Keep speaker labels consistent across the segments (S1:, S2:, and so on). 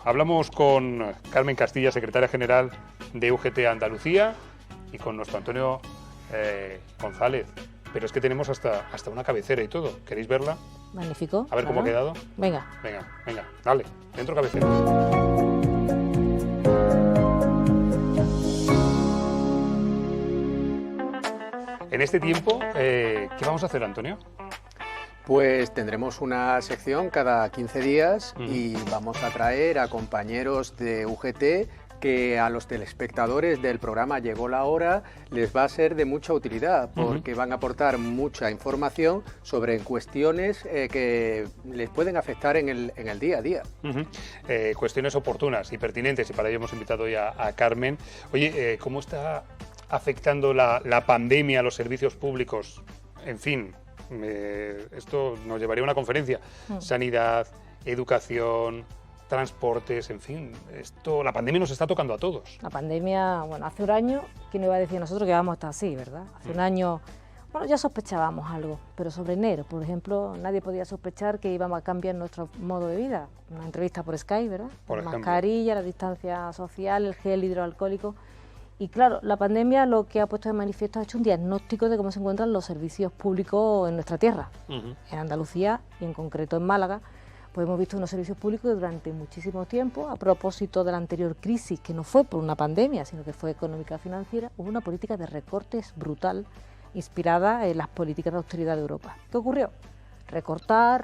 S1: Hablamos con Carmen Castilla, secretaria general de UGT Andalucía, y con nuestro Antonio González. Pero es que tenemos hasta una cabecera y todo. ¿Queréis verla?
S2: Magnífico.
S1: A ver cómo ha quedado.
S2: Venga.
S1: Venga, dale, dentro cabecera. En este tiempo, ¿qué vamos a hacer, Antonio?
S3: Pues tendremos una sección cada 15 días y vamos a traer a compañeros de UGT que a los telespectadores del programa Llegó la Hora les va a ser de mucha utilidad, porque van a aportar mucha información sobre cuestiones que les pueden afectar en el día a día.
S1: Cuestiones oportunas y pertinentes, y para ello hemos invitado hoy a Carmen. Oye, ¿cómo está afectando la pandemia a los servicios públicos? En fin, esto nos llevaría a una conferencia. Sanidad, educación, transportes, en fin, la pandemia nos está tocando a todos.
S2: La pandemia, bueno, hace un año, ¿quién iba a decir a nosotros que vamos a estar así, verdad? Hace un año, bueno, ya sospechábamos algo, pero sobre enero, por ejemplo, nadie podía sospechar que íbamos a cambiar nuestro modo de vida. Una entrevista por Skype, ¿verdad?
S1: Por
S2: la mascarilla, la distancia social, el gel hidroalcohólico. Y claro, la pandemia lo que ha puesto de manifiesto ha hecho un diagnóstico de cómo se encuentran los servicios públicos en nuestra tierra. En Andalucía y en concreto en Málaga, pues hemos visto unos servicios públicos que durante muchísimo tiempo, a propósito de la anterior crisis, que no fue por una pandemia, sino que fue económica financiera, hubo una política de recortes brutal inspirada en las políticas de austeridad de Europa. ¿Qué ocurrió? Recortar,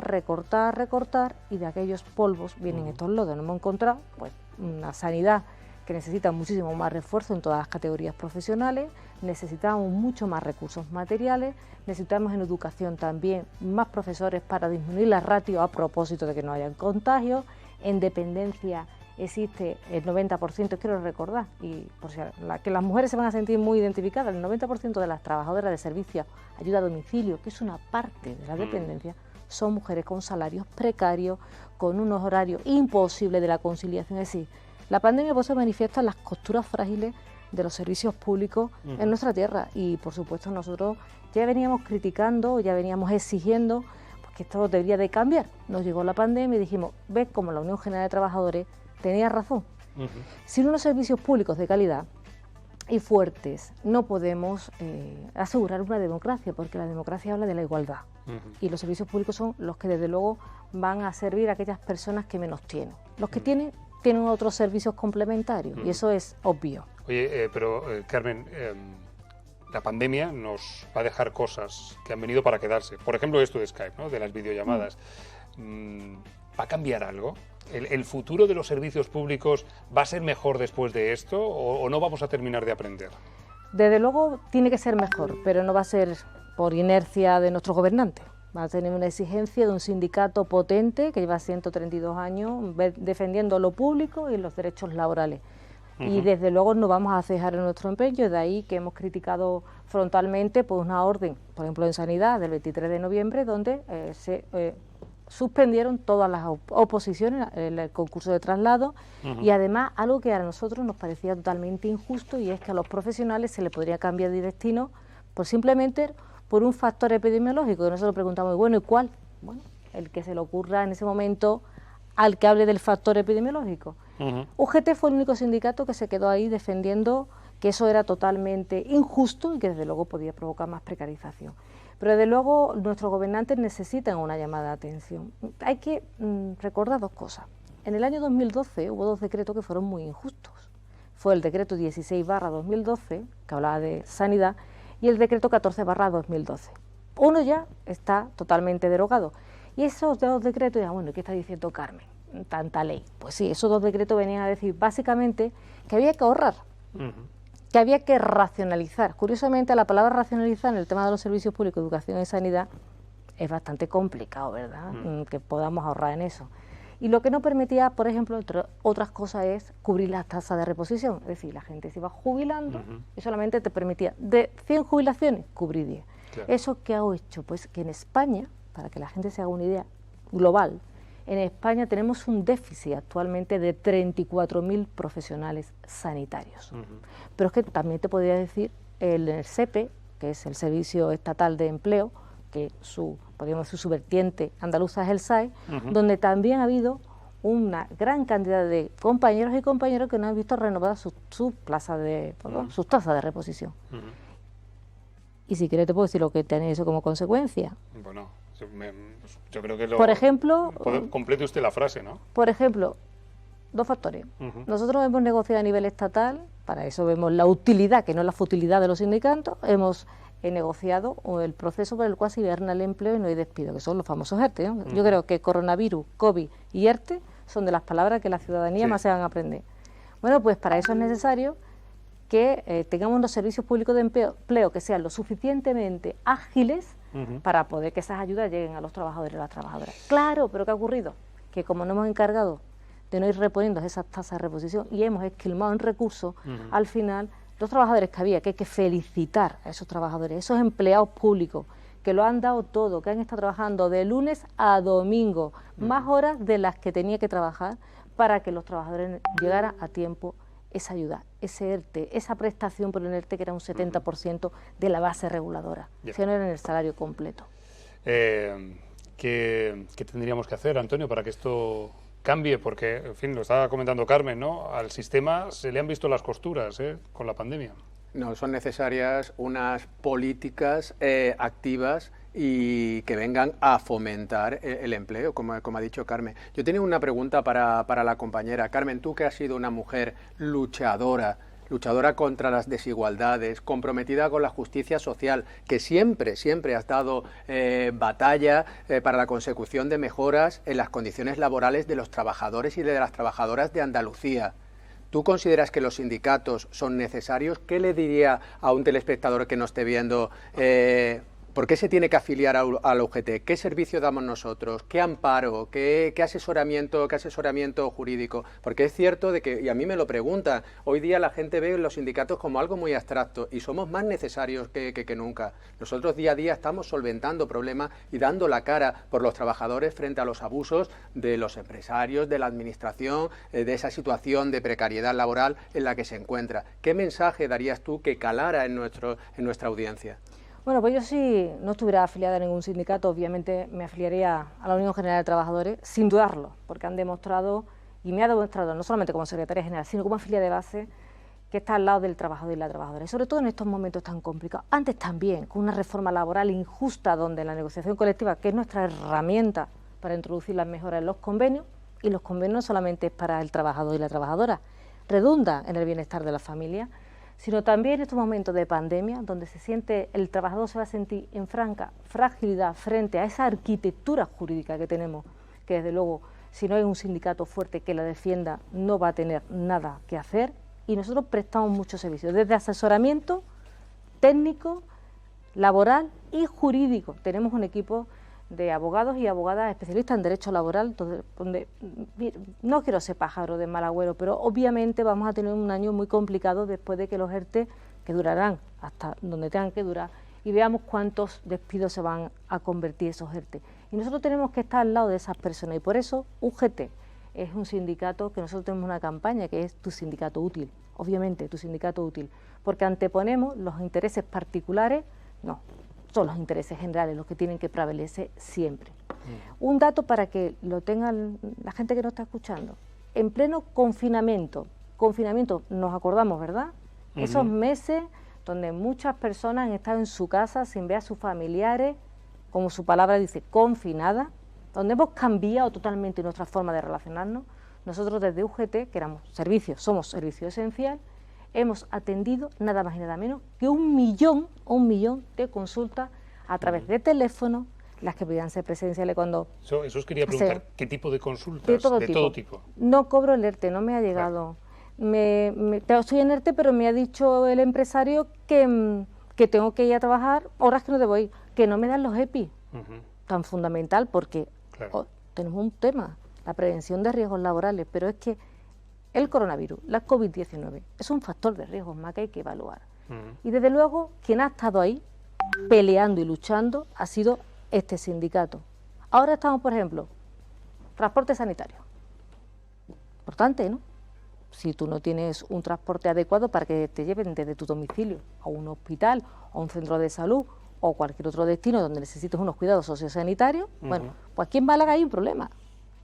S2: y de aquellos polvos vienen estos lodos. Nos hemos encontrado pues una sanidad que necesita muchísimo más refuerzo en todas las categorías profesionales, necesitamos mucho más recursos materiales, necesitamos en educación también más profesores para disminuir la ratio a propósito de que no hayan contagios. En dependencia existe el 90%, quiero recordar, y por si que las mujeres se van a sentir muy identificadas, el 90% de las trabajadoras de servicios, ayuda a domicilio, que es una parte de la dependencia, son mujeres con salarios precarios, con unos horarios imposibles de la conciliación. Es decir, la pandemia pues se manifiesta en las costuras frágiles de los servicios públicos en nuestra tierra, y por supuesto nosotros ya veníamos criticando, ya veníamos exigiendo que esto debería de cambiar. Nos llegó la pandemia y dijimos, ves como la Unión General de Trabajadores tenía razón. Sin unos servicios públicos de calidad y fuertes no podemos asegurar una democracia, porque la democracia habla de la igualdad y los servicios públicos son los que desde luego van a servir a aquellas personas que menos tienen. Los que tienen otros servicios complementarios y eso es obvio.
S1: Oye, pero Carmen, la pandemia nos va a dejar cosas que han venido para quedarse. Por ejemplo, esto de Skype, ¿no? De las videollamadas. ¿Va a cambiar algo? ¿El futuro de los servicios públicos va a ser mejor después de esto o no vamos a terminar de aprender?
S2: Desde luego tiene que ser mejor, pero no va a ser por inercia de nuestros gobernantes. Va a tener una exigencia de un sindicato potente que lleva 132 años defendiendo lo público y los derechos laborales. Y desde luego no vamos a cejar en nuestro empeño, de ahí que hemos criticado frontalmente pues, una orden, por ejemplo en Sanidad, del 23 de noviembre, donde se suspendieron todas las oposiciones, el concurso de traslado, y además algo que a nosotros nos parecía totalmente injusto, y es que a los profesionales se les podría cambiar de destino simplemente por un factor epidemiológico, que nosotros preguntamos, bueno, ¿y cuál? Bueno, el que se le ocurra en ese momento al que hable del factor epidemiológico. UGT fue el único sindicato que se quedó ahí defendiendo que eso era totalmente injusto y que desde luego podía provocar más precarización. Pero desde luego nuestros gobernantes necesitan una llamada de atención. Hay que recordar dos cosas. En el año 2012 hubo dos decretos que fueron muy injustos. Fue el decreto 16/2012, que hablaba de sanidad, y el decreto 14/2012. Uno ya está totalmente derogado. Y esos dos decretos, ya, bueno, ¿qué está diciendo Carmen? Tanta ley. Pues sí, esos dos decretos venían a decir básicamente que había que ahorrar, que había que racionalizar. Curiosamente, la palabra racionalizar en el tema de los servicios públicos, educación y sanidad es bastante complicado, ¿verdad? Que podamos ahorrar en eso. Y lo que no permitía, por ejemplo, entre otras cosas, es cubrir las tasas de reposición. Es decir, la gente se iba jubilando y solamente te permitía de 100 jubilaciones cubrir 10. Claro. ¿Eso qué ha hecho? Pues que en España, para que la gente se haga una idea global, en España tenemos un déficit actualmente de 34.000 profesionales sanitarios. Pero es que también te podría decir el SEPE, que es el Servicio Estatal de Empleo, que podríamos decir su vertiente andaluza es el SAE, donde también ha habido una gran cantidad de compañeros y compañeras que no han visto renovadas sus tasas de reposición. Y si quieres te puedo decir lo que tiene eso como consecuencia.
S1: Bueno, yo creo que
S2: por ejemplo,
S1: complete usted la frase, ¿no?
S2: Por ejemplo, dos factores. Nosotros hemos negociado a nivel estatal, para eso vemos la utilidad, que no es la futilidad de los sindicatos, hemos negociado el proceso por el cual se hiberna el empleo y no hay despido, que son los famosos ERTE, ¿no? Yo creo que coronavirus, COVID y ERTE son de las palabras que la ciudadanía más se van a aprender. Bueno, pues para eso es necesario que tengamos unos servicios públicos de empleo que sean lo suficientemente ágiles para poder que esas ayudas lleguen a los trabajadores y las trabajadoras. Claro, pero ¿qué ha ocurrido? Que como no hemos encargado de no ir reponiendo esas tasas de reposición y hemos esquilmado en recursos, al final los trabajadores que había, que hay que felicitar a esos trabajadores, esos empleados públicos que lo han dado todo, que han estado trabajando de lunes a domingo, más horas de las que tenía que trabajar para que los trabajadores llegaran a tiempo esa ayuda, ese ERTE, esa prestación por el ERTE que era un 70% de la base reguladora, si no era en el salario completo.
S1: ¿Qué tendríamos que hacer, Antonio, para que esto cambie? Porque, en fin, lo estaba comentando Carmen, ¿no? Al sistema se le han visto las costuras, con la pandemia.
S3: No, son necesarias unas políticas activas y que vengan a fomentar el empleo, como ha dicho Carmen. Yo tenía una pregunta para la compañera. Carmen, tú que has sido una mujer luchadora contra las desigualdades, comprometida con la justicia social, que siempre has dado batalla para la consecución de mejoras en las condiciones laborales de los trabajadores y de las trabajadoras de Andalucía. ¿Tú consideras que los sindicatos son necesarios? ¿Qué le diría a un telespectador que nos esté viendo? ¿Por qué se tiene que afiliar a la UGT? ¿Qué servicio damos nosotros? ¿Qué amparo? ¿Qué asesoramiento jurídico? Porque es cierto de que, y a mí me lo preguntan, hoy día la gente ve los sindicatos como algo muy abstracto y somos más necesarios que nunca. Nosotros día a día estamos solventando problemas y dando la cara por los trabajadores frente a los abusos de los empresarios, de la administración, de esa situación de precariedad laboral en la que se encuentra. ¿Qué mensaje darías tú que calara en nuestra audiencia?
S2: Bueno, pues yo si no estuviera afiliada a ningún sindicato, obviamente me afiliaría a la Unión General de Trabajadores, sin dudarlo, porque han demostrado, y me ha demostrado, no solamente como secretaria general, sino como afiliada de base, que está al lado del trabajador y la trabajadora, y sobre todo en estos momentos tan complicados. Antes también, con una reforma laboral injusta, donde la negociación colectiva, que es nuestra herramienta para introducir las mejoras en los convenios, y los convenios no solamente es para el trabajador y la trabajadora, redunda en el bienestar de la familia, sino también en estos momentos de pandemia, donde el trabajador se va a sentir en franca fragilidad frente a esa arquitectura jurídica que tenemos, que desde luego, si no hay un sindicato fuerte que la defienda, no va a tener nada que hacer, y nosotros prestamos muchos servicios, desde asesoramiento técnico, laboral y jurídico. Tenemos un equipo de abogados y abogadas especialistas en derecho laboral, donde no quiero ser pájaro de mal agüero, pero obviamente vamos a tener un año muy complicado después de que los ERTE, que durarán hasta donde tengan que durar, y veamos cuántos despidos se van a convertir esos ERTE. Y nosotros tenemos que estar al lado de esas personas, y por eso UGT es un sindicato que nosotros tenemos una campaña que es Tu Sindicato Útil, obviamente Tu Sindicato Útil, porque anteponemos los intereses particulares, no, son los intereses generales los que tienen que prevalecer siempre. Un dato para que lo tengan la gente que nos está escuchando. En pleno confinamiento, nos acordamos, ¿verdad? Esos meses donde muchas personas han estado en su casa sin ver a sus familiares, como su palabra dice, confinadas, donde hemos cambiado totalmente nuestra forma de relacionarnos. Nosotros desde UGT, que somos servicio esencial, hemos atendido nada más y nada menos que 1 millón de consultas a través de teléfono, las que podían ser presenciales cuando...
S1: Eso os quería preguntar, ¿qué tipo de consultas?
S2: De todo tipo. No cobro el ERTE, no me ha llegado. Estoy en ERTE, pero me ha dicho el empresario que tengo que ir a trabajar horas que no debo ir, que no me dan los EPI, tan fundamental, porque tenemos un tema, la prevención de riesgos laborales, pero es que el coronavirus, la COVID-19, es un factor de riesgo más que hay que evaluar. Y desde luego, quien ha estado ahí peleando y luchando ha sido este sindicato. Ahora estamos, por ejemplo, transporte sanitario. Importante, ¿no? Si tú no tienes un transporte adecuado para que te lleven desde tu domicilio a un hospital, a un centro de salud o cualquier otro destino donde necesites unos cuidados sociosanitarios, bueno, pues aquí en Málaga hay un problema.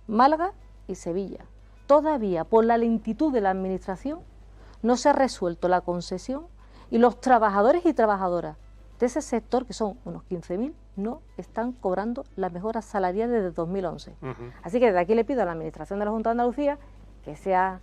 S2: Málaga y Sevilla. Todavía, por la lentitud de la administración, no se ha resuelto la concesión y los trabajadores y trabajadoras de ese sector, que son unos 15.000, no están cobrando las mejoras salariales desde 2011. Así que desde aquí le pido a la Administración de la Junta de Andalucía que sea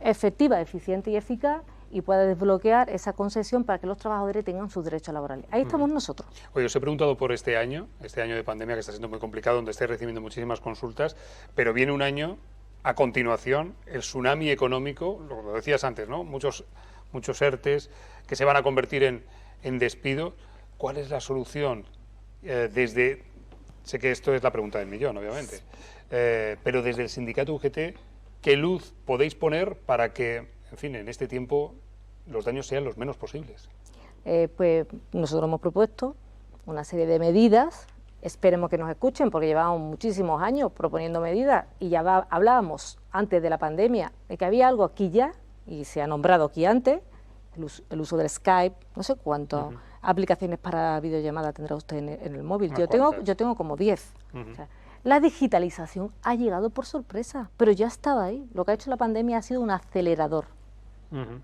S2: efectiva, eficiente y eficaz y pueda desbloquear esa concesión para que los trabajadores tengan sus derechos laborales. Ahí estamos nosotros.
S1: Oye, os he preguntado por este año de pandemia que está siendo muy complicado, donde estáis recibiendo muchísimas consultas, pero viene un año a continuación, el tsunami económico, lo decías antes, ¿no? Muchos ERTEs que se van a convertir en despido. ¿Cuál es la solución? Sé que esto es la pregunta del millón, obviamente, pero desde el sindicato UGT, ¿qué luz podéis poner para que, en fin, en este tiempo los daños sean los menos posibles?
S2: Pues nosotros hemos propuesto una serie de medidas, esperemos que nos escuchen porque llevamos muchísimos años proponiendo medidas y ya hablábamos antes de la pandemia de que había algo aquí ya, y se ha nombrado aquí antes, el uso del Skype, no sé cuántas aplicaciones para videollamada tendrá usted en el móvil. Yo tengo como 10. O sea, la digitalización ha llegado por sorpresa, pero ya estaba ahí. Lo que ha hecho la pandemia ha sido un acelerador.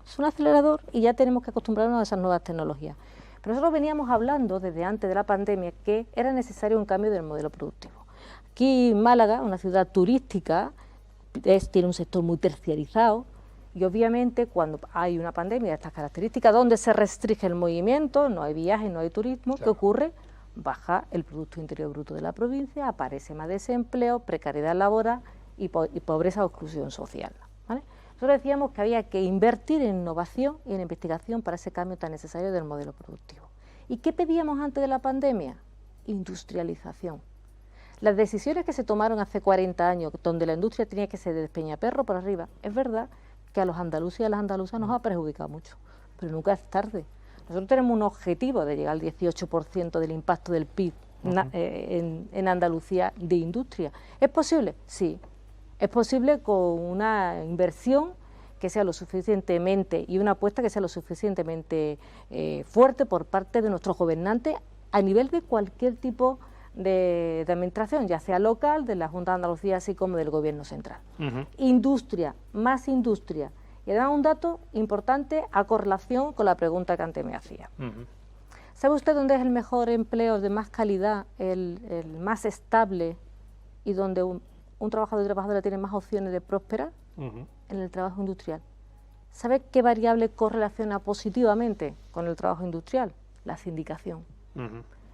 S2: Es un acelerador y ya tenemos que acostumbrarnos a esas nuevas tecnologías. Pero nosotros veníamos hablando desde antes de la pandemia que era necesario un cambio del modelo productivo. Aquí Málaga, una ciudad turística, tiene un sector muy terciarizado, y obviamente cuando hay una pandemia de estas características, donde se restringe el movimiento, no hay viajes, no hay turismo, claro. ¿Qué ocurre? Baja el Producto Interior Bruto de la provincia, aparece más desempleo, precariedad laboral y pobreza o exclusión social, ¿vale? Nosotros decíamos que había que invertir en innovación y en investigación para ese cambio tan necesario del modelo productivo. ¿Y qué pedíamos antes de la pandemia? Industrialización. Las decisiones que se tomaron hace 40 años, donde la industria tenía que ser de despeñaperro por arriba, es verdad que a los andaluces y a las andaluzas nos ha perjudicado mucho, pero nunca es tarde. Nosotros tenemos un objetivo de llegar al 18% del impacto del PIB en Andalucía de industria. ¿Es posible? Sí. Es posible con una inversión que sea lo suficientemente y una apuesta que sea lo suficientemente fuerte por parte de nuestros gobernantes a nivel de cualquier tipo de administración, ya sea local, de la Junta de Andalucía, así como del Gobierno central. Industria, más industria. Y además un dato importante a correlación con la pregunta que antes me hacía. ¿Sabe usted dónde es el mejor empleo de más calidad, el más estable y donde un trabajador y trabajadora tiene más opciones de prosperar? En el trabajo industrial. ¿Sabe qué variable correlaciona positivamente con el trabajo industrial? La sindicación.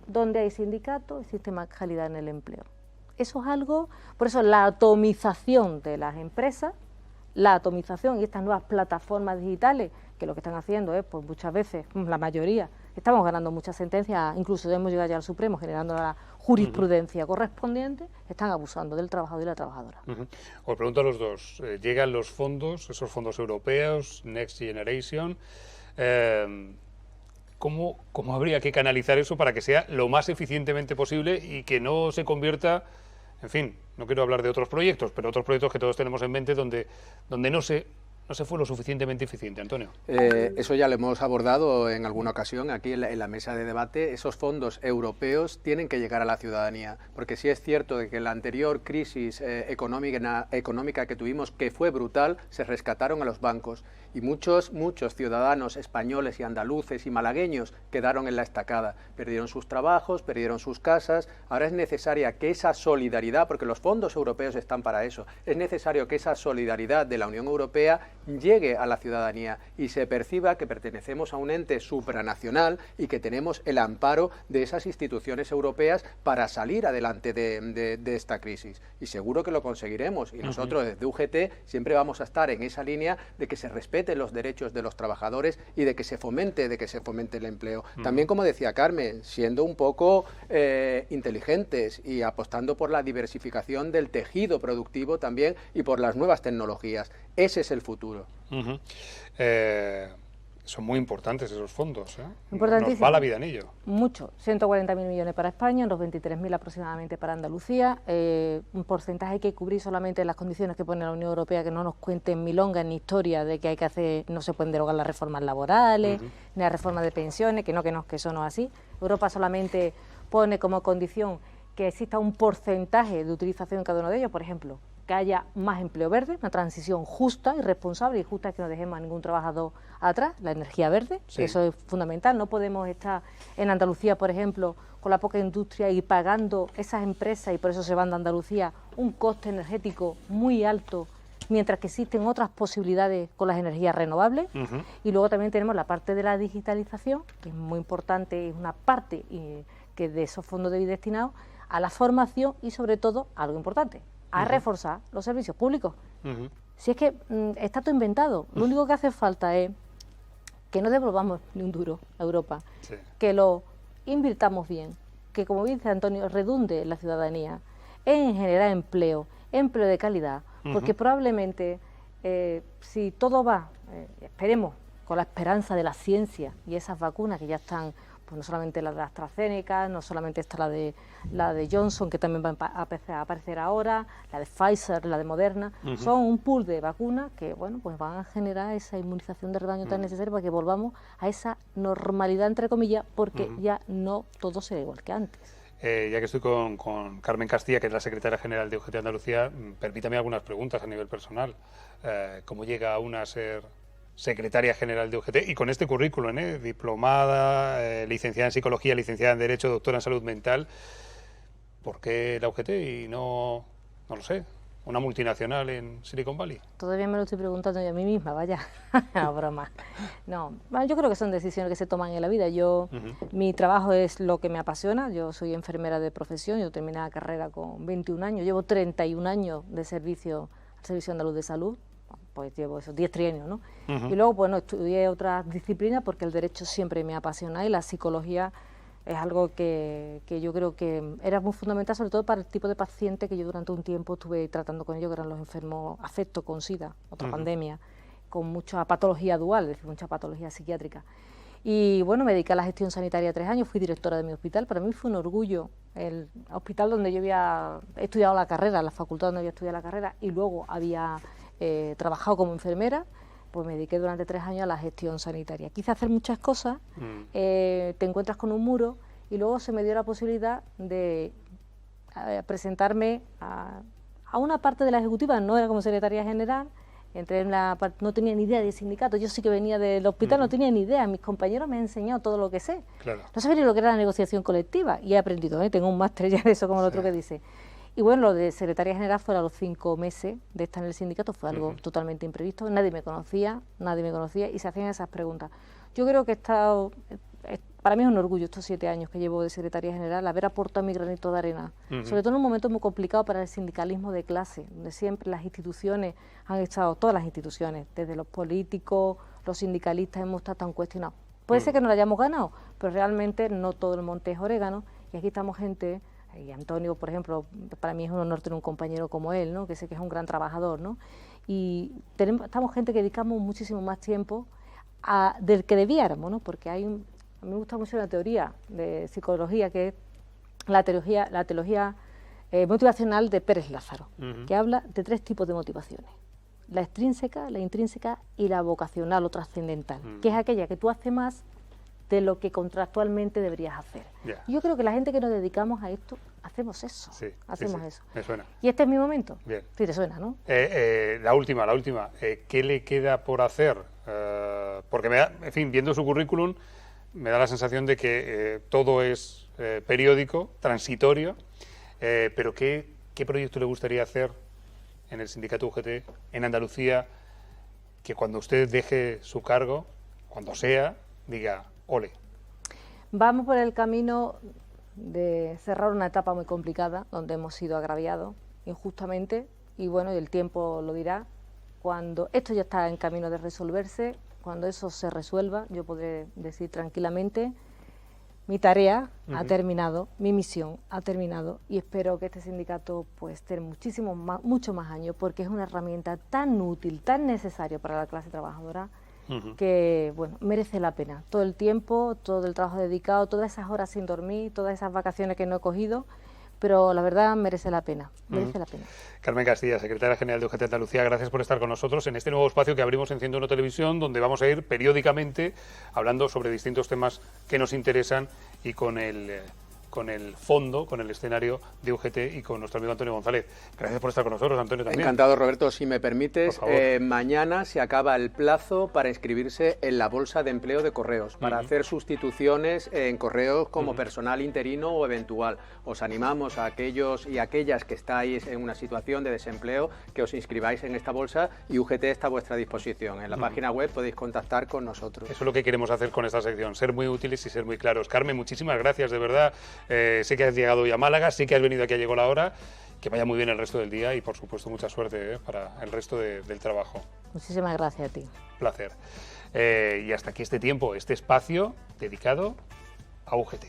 S2: Donde hay sindicatos existe más calidad en el empleo. Eso es algo, por eso la atomización de las empresas, la atomización y estas nuevas plataformas digitales, que lo que están haciendo es, pues muchas veces, la mayoría, estamos ganando muchas sentencias, incluso hemos llegado ya al Supremo generando la jurisprudencia correspondiente, están abusando del trabajador y la trabajadora.
S1: Os pregunto a los dos, ¿llegan los fondos, esos fondos europeos, Next Generation? ¿Cómo habría que canalizar eso para que sea lo más eficientemente posible y que no se convierta, en fin, no quiero hablar de otros proyectos, pero otros proyectos que todos tenemos en mente donde no se fue lo suficientemente eficiente, Antonio?
S3: Eso ya lo hemos abordado en alguna ocasión aquí en la mesa de debate. Esos fondos europeos tienen que llegar a la ciudadanía, porque sí es cierto de que la anterior crisis económica que tuvimos, que fue brutal, se rescataron a los bancos y muchos ciudadanos españoles y andaluces y malagueños quedaron en la estacada, perdieron sus trabajos, perdieron sus casas. Ahora es necesaria que esa solidaridad, porque los fondos europeos están para eso, es necesario que esa solidaridad de la Unión Europea llegue a la ciudadanía y se perciba que pertenecemos a un ente supranacional y que tenemos el amparo de esas instituciones europeas para salir adelante de esta crisis. Y seguro que lo conseguiremos. Y nosotros desde UGT siempre vamos a estar en esa línea de que se respeten los derechos de los trabajadores y de que se fomente el empleo. También, como decía Carmen, siendo un poco inteligentes y apostando por la diversificación del tejido productivo también y por las nuevas tecnologías. Ese es el futuro.
S1: Son muy importantes esos fondos, ¿eh?
S2: Importantísimo.
S1: Nos va la vida en ello.
S2: Mucho. 140.000 millones para España, unos 23.000 aproximadamente para Andalucía. Un porcentaje hay que cubrir solamente las condiciones que pone la Unión Europea, que no nos cuenten milongas ni historia de que hay que hacer, no se pueden derogar las reformas laborales, ni las reformas de pensiones, que eso no es así. Europa solamente pone como condición que exista un porcentaje de utilización en cada uno de ellos. Por ejemplo, que haya más empleo verde, una transición justa y responsable, y justa es que no dejemos a ningún trabajador atrás, la energía verde,
S1: Sí.
S2: eso es fundamental. No podemos estar en Andalucía, por ejemplo, con la poca industria y pagando esas empresas, y por eso se van de Andalucía, un coste energético muy alto, mientras que existen otras posibilidades con las energías renovables. Y luego también tenemos la parte de la digitalización, que es muy importante, es una parte que de esos fondos debe ir destinados a la formación y, sobre todo, algo importante, a reforzar los servicios públicos. Si es que está todo inventado, lo único que hace falta es que no devolvamos ni un duro a Europa,
S1: Sí.
S2: que lo invirtamos bien, que, como dice Antonio, redunde en la ciudadanía, en generar empleo de calidad, porque probablemente si todo va, esperemos, con la esperanza de la ciencia y esas vacunas que ya están, pues no solamente la de AstraZeneca, no solamente está la de Johnson, que también va a aparecer ahora, la de Pfizer, la de Moderna, son un pool de vacunas que, bueno, pues van a generar esa inmunización de rebaño tan necesaria para que volvamos a esa normalidad, entre comillas, porque ya no todo será igual que antes.
S1: Ya que estoy con Carmen Castilla, que es la secretaria general de UGT Andalucía, permítame algunas preguntas a nivel personal. ¿Cómo llega una a ser secretaria general de UGT y con este currículum, diplomada, licenciada en psicología, licenciada en derecho, doctora en salud mental? ¿Por qué la UGT y no lo sé, una multinacional en Silicon Valley?
S2: Todavía me lo estoy preguntando yo a mí misma, vaya, no, broma. No, yo creo que son decisiones que se toman en la vida. Mi trabajo es lo que me apasiona, yo soy enfermera de profesión, yo terminé la carrera con 21 años, llevo 31 años de servicio al Servicio Andaluz de Salud, pues llevo esos 10 trienios, ¿no? Y luego, bueno, estudié otras disciplinas porque el derecho siempre me apasiona y la psicología es algo que yo creo que era muy fundamental, sobre todo para el tipo de paciente que yo durante un tiempo estuve tratando con ellos, que eran los enfermos afectos con SIDA, otra pandemia, con mucha patología dual, es decir, mucha patología psiquiátrica. Y bueno, me dediqué a la gestión sanitaria 3 años, fui directora de mi hospital. Para mí fue un orgullo el hospital donde yo había estudiado la carrera, la facultad donde había estudiado la carrera, y luego había trabajado como enfermera. Pues me dediqué durante 3 años a la gestión sanitaria. Quise hacer muchas cosas, te encuentras con un muro, y luego se me dio la posibilidad de presentarme a una parte de la ejecutiva. No era como secretaria general, entré en la parte, no tenía ni idea de sindicato, yo sí que venía del hospital, no tenía ni idea, mis compañeros me han enseñado todo lo que sé.
S1: Claro.
S2: No sabía ni lo que era la negociación colectiva, y he aprendido, tengo un máster ya de eso, como el otro que dice. Y bueno, lo de secretaria general fue a los 5 meses de estar en el sindicato, fue algo totalmente imprevisto, nadie me conocía, y se hacían esas preguntas. Yo creo que para mí es un orgullo estos 7 años que llevo de secretaria general, haber aportado mi granito de arena, sobre todo en un momento muy complicado para el sindicalismo de clase, donde siempre las instituciones han estado, todas las instituciones, desde los políticos, los sindicalistas, hemos estado tan cuestionados. Puede ser que no lo hayamos ganado, pero realmente no todo el monte es orégano, y aquí estamos gente. Y Antonio, por ejemplo, para mí es un honor tener un compañero como él, ¿no? Que sé que es un gran trabajador, ¿no? Y estamos gente que dedicamos muchísimo más tiempo del que debiéramos, ¿no? Porque a mí me gusta mucho la teoría de psicología, que es la teología motivacional de Pérez Lázaro, que habla de 3 tipos de motivaciones: la extrínseca, la intrínseca y la vocacional o trascendental, que es aquella que tú haces más de lo que contractualmente deberías hacer.
S1: Yeah.
S2: Yo creo que la gente que nos dedicamos a esto hacemos eso.
S1: Sí,
S2: hacemos
S1: sí,
S2: eso.
S1: me suena.
S2: Y este es mi momento.
S1: Bien.
S2: Sí, te suena, ¿no?
S1: La última. ¿Qué le queda por hacer? Porque, en fin, viendo su currículum, me da la sensación de que todo es periódico, transitorio, pero ¿qué proyecto le gustaría hacer en el sindicato UGT, en Andalucía, que cuando usted deje su cargo, cuando sea, diga: ole?
S2: Vamos por el camino de cerrar una etapa muy complicada, donde hemos sido agraviados injustamente, y bueno, el tiempo lo dirá. Cuando esto ya está en camino de resolverse, cuando eso se resuelva, yo podré decir tranquilamente: mi tarea ha terminado, mi misión ha terminado, y espero que este sindicato pues esté muchos más años, porque es una herramienta tan útil, tan necesaria para la clase trabajadora, que bueno, merece la pena. Todo el tiempo, todo el trabajo dedicado, todas esas horas sin dormir, todas esas vacaciones que no he cogido, pero la verdad merece la pena, merece la pena.
S1: Carmen Castilla, secretaria general de UGT Andalucía, gracias por estar con nosotros en este nuevo espacio que abrimos en 101 Televisión, donde vamos a ir periódicamente hablando sobre distintos temas que nos interesan y con el con el fondo, con el escenario de UGT y con nuestro amigo Antonio González. Gracias por estar con nosotros, Antonio, también.
S3: Encantado, Roberto. Si me permites,
S1: Por favor.
S3: mañana se acaba el plazo para inscribirse en la Bolsa de Empleo de Correos, para hacer sustituciones en correos como personal interino o eventual. Os animamos a aquellos y aquellas que estáis en una situación de desempleo que os inscribáis en esta bolsa y UGT está a vuestra disposición. En la página web podéis contactar con nosotros.
S1: Eso es lo que queremos hacer con esta sección, ser muy útiles y ser muy claros. Carmen, muchísimas gracias, de verdad. Sé que has llegado hoy a Málaga, sé que has venido aquí a Llegó la Hora. Que vaya muy bien el resto del día y, por supuesto, mucha suerte para el resto del trabajo.
S2: Muchísimas gracias a ti.
S1: Placer. Y hasta aquí este tiempo, este espacio dedicado a UGT.